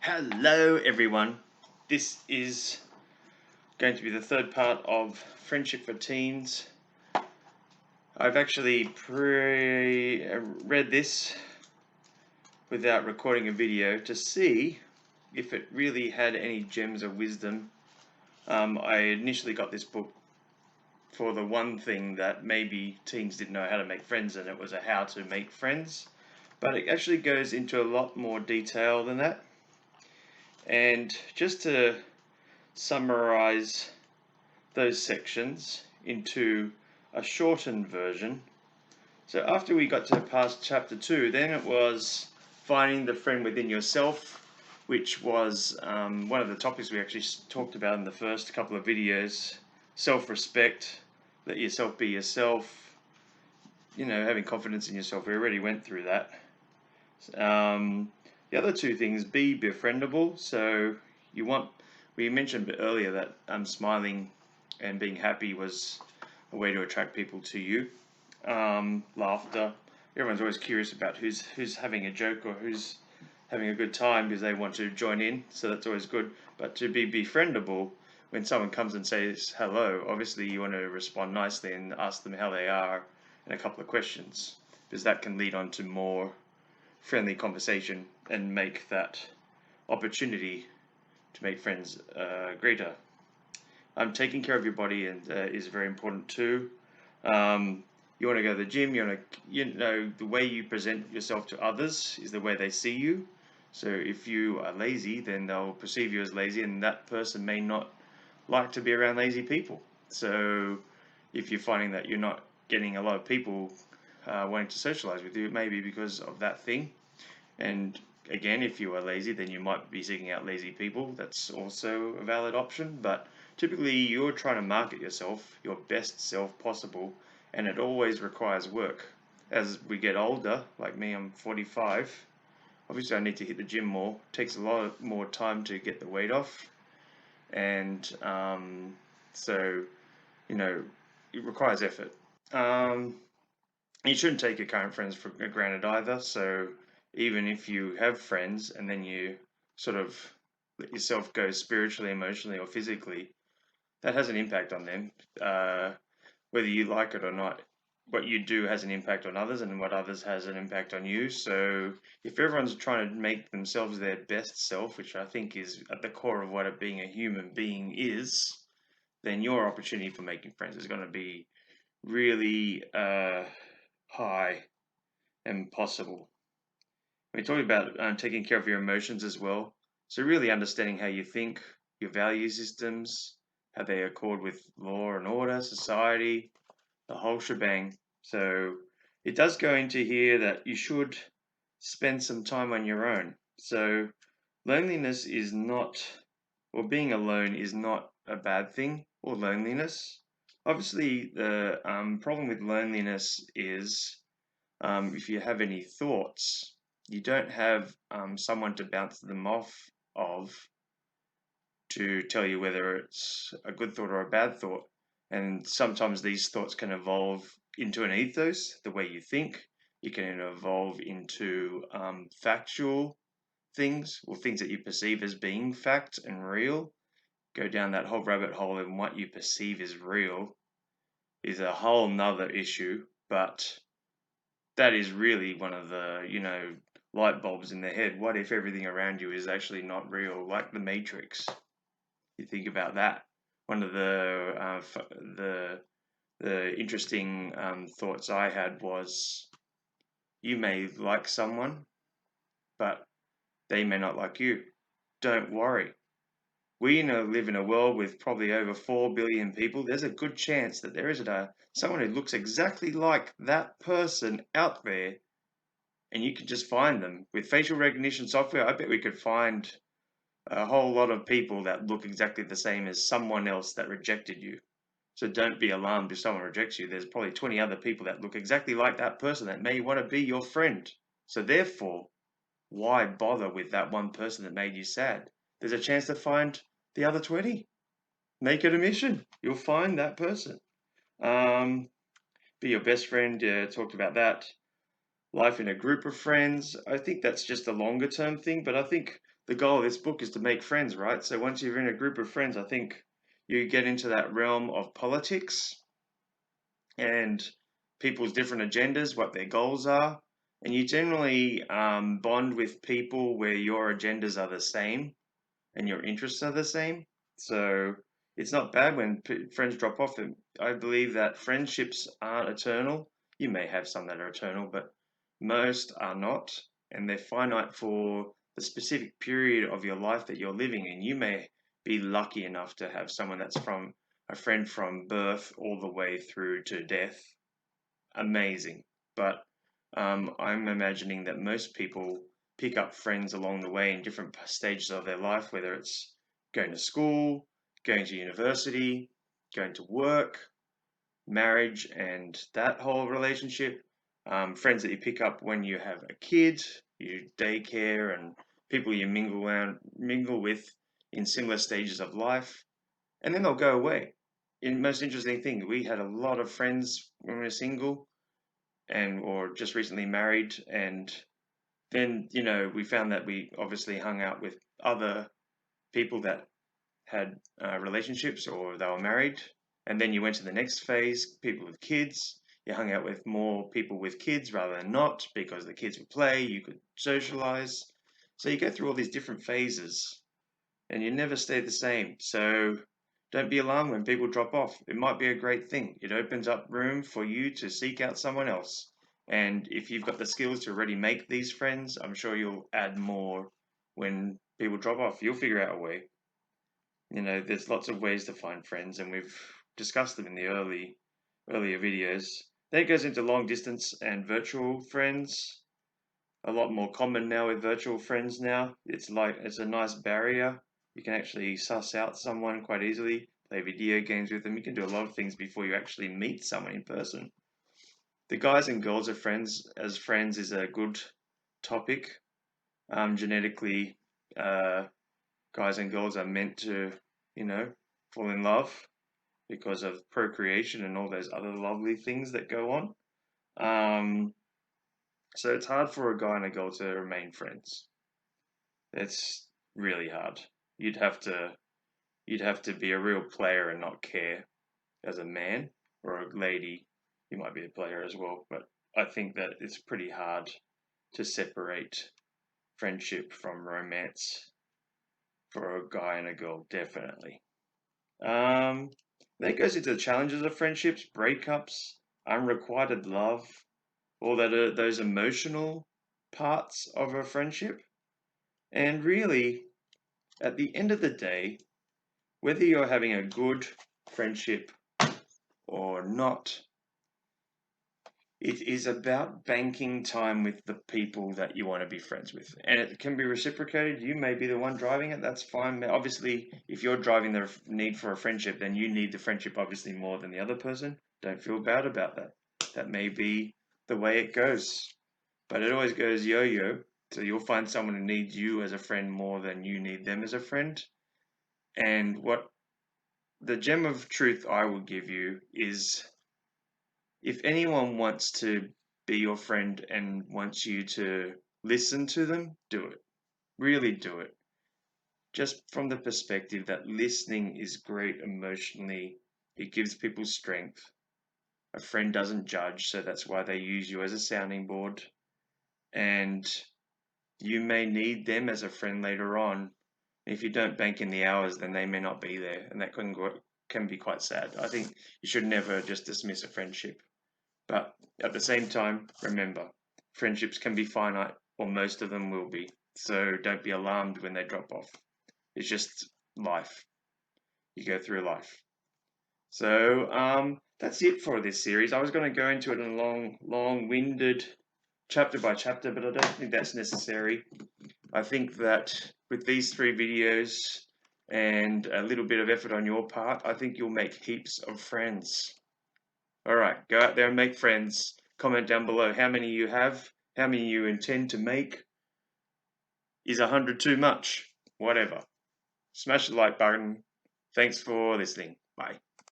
Hello everyone, this is going to be the third part of Friendship for Teens. I've actually read this without recording a video to see if it really had any gems of wisdom. I initially got this book for the one thing that maybe teens didn't know how to make friends, and it was a how to make friends, but it actually goes into a lot more detail than that. And just to summarize those sections into a shortened version. So after we got to past chapter 2, then it was finding the friend within yourself, which was one of the topics we actually talked about in the first couple of videos. Self-respect, let yourself be yourself, having confidence in yourself. We already went through that. The other two things, be befriendable. So we mentioned earlier that smiling and being happy was a way to attract people to you. Laughter. Everyone's always curious about who's having a joke or who's having a good time because they want to join in. So that's always good. But to be befriendable, when someone comes and says hello, obviously you want to respond nicely and ask them how they are and a couple of questions, because that can lead on to more friendly conversation and make that opportunity to make friends greater. Taking care of your body is very important too. You want to go to the gym. The way you present yourself to others is the way they see you. So if you are lazy, then they'll perceive you as lazy, and that person may not like to be around lazy people. So if you're finding that you're not getting a lot of people wanting to socialize with you, it may be because of that thing. And again, if you are lazy, then you might be seeking out lazy people. That's also a valid option. But typically, you're trying to market yourself, your best self possible, and it always requires work. As we get older, like me, I'm 45. Obviously, I need to hit the gym more. It takes a lot more time to get the weight off. And so, it requires effort. You shouldn't take your current friends for granted either. So even if you have friends and then you sort of let yourself go spiritually, emotionally, or physically, that has an impact on them. Whether you like it or not, what you do has an impact on others, and what others has an impact on you. So if everyone's trying to make themselves their best self, which I think is at the core of what being a human being is, then your opportunity for making friends is going to be really high and possible. We're talking about taking care of your emotions as well. So really understanding how you think, your value systems, how they accord with law and order, society, the whole shebang. So it does go into here that you should spend some time on your own. So loneliness is not, or being alone is not a bad thing, or loneliness. Obviously, the problem with loneliness is if you have any thoughts, you don't have someone to bounce them off of to tell you whether it's a good thought or a bad thought. And sometimes these thoughts can evolve into an ethos, the way you think. You can evolve into factual things, or things that you perceive as being fact and real. Go down that whole rabbit hole, and what you perceive as real is a whole nother issue. But that is really one of the, light bulbs in the head. What if everything around you is actually not real, like the Matrix? You think about that. One of the interesting thoughts I had was, you may like someone, but they may not like you. Don't worry. We live in a world with probably over 4 billion people. There's a good chance that there isn't someone who looks exactly like that person out there, and you can just find them with facial recognition software. I bet we could find a whole lot of people that look exactly the same as someone else that rejected you. So don't be alarmed if someone rejects you. There's probably 20 other people that look exactly like that person that may want to be your friend. So therefore, why bother with that one person that made you sad? There's a chance to find the other 20. Make it a mission. You'll find that person. Be your best friend. Talked about that. Life in a group of friends. I think that's just a longer term thing, but I think the goal of this book is to make friends, right? So once you're in a group of friends, I think you get into that realm of politics and people's different agendas, what their goals are. And you generally bond with people where your agendas are the same and your interests are the same. So it's not bad when friends drop off. And I believe that friendships aren't eternal. You may have some that are eternal, but most are not. And they're finite for the specific period of your life that you're living in. You may be lucky enough to have someone that's from a friend from birth all the way through to death. Amazing. But I'm imagining that most people pick up friends along the way in different stages of their life, whether it's going to school, going to university, going to work, marriage, and that whole relationship. Friends that you pick up when you have a kid, you daycare, and people you mingle with in similar stages of life, and then they'll go away. And most interesting thing, we had a lot of friends when we were single and or just recently married, and then we found that we obviously hung out with other people that had relationships or they were married, and then you went to the next phase, people with kids. You hung out with more people with kids rather than not, because the kids would play, you could socialize. So you go through all these different phases and you never stay the same. So don't be alarmed when people drop off. It might be a great thing. It opens up room for you to seek out someone else. And if you've got the skills to already make these friends, I'm sure you'll add more when people drop off. You'll figure out a way. There's lots of ways to find friends, and we've discussed them in the earlier videos. That goes into long distance and virtual friends. A lot more common now with virtual friends now. It's a nice barrier. You can actually suss out someone quite easily, play video games with them. You can do a lot of things before you actually meet someone in person. The guys and girls of friends as friends is a good topic. Genetically, guys and girls are meant to, fall in love because of procreation and all those other lovely things that go on. So it's hard for a guy and a girl to remain friends. It's really hard. You'd have to you'd have to be a real player and not care as a man, or a lady. You might be a player as well, but I think that it's pretty hard to separate friendship from romance for a guy and a girl, definitely. Um, that goes into the challenges of friendships, breakups, unrequited love, all those emotional parts of a friendship. And really, at the end of the day, whether you're having a good friendship or not, it is about banking time with the people that you want to be friends with. And it can be reciprocated. You may be the one driving it, that's fine. Obviously, if you're driving the need for a friendship, then you need the friendship obviously more than the other person. Don't feel bad about that. That may be the way it goes. But it always goes yo-yo. So you'll find someone who needs you as a friend more than you need them as a friend. And what the gem of truth I will give you is, if anyone wants to be your friend and wants you to listen to them, do it. Really do it. Just from the perspective that listening is great emotionally, it gives people strength. A friend doesn't judge, so that's why they use you as a sounding board. And you may need them as a friend later on. If you don't bank in the hours, then they may not be there, and that can be quite sad. I think you should never just dismiss a friendship. But at the same time, remember, friendships can be finite, or most of them will be. So don't be alarmed when they drop off. It's just life. You go through life. So that's it for this series. I was going to go into it in a long-winded chapter by chapter, but I don't think that's necessary. I think that with these 3 videos and a little bit of effort on your part, I think you'll make heaps of friends. All right, go out there and make friends. Comment down below how many you have, how many you intend to make. Is 100 too much? Whatever. Smash the like button. Thanks for listening. Bye.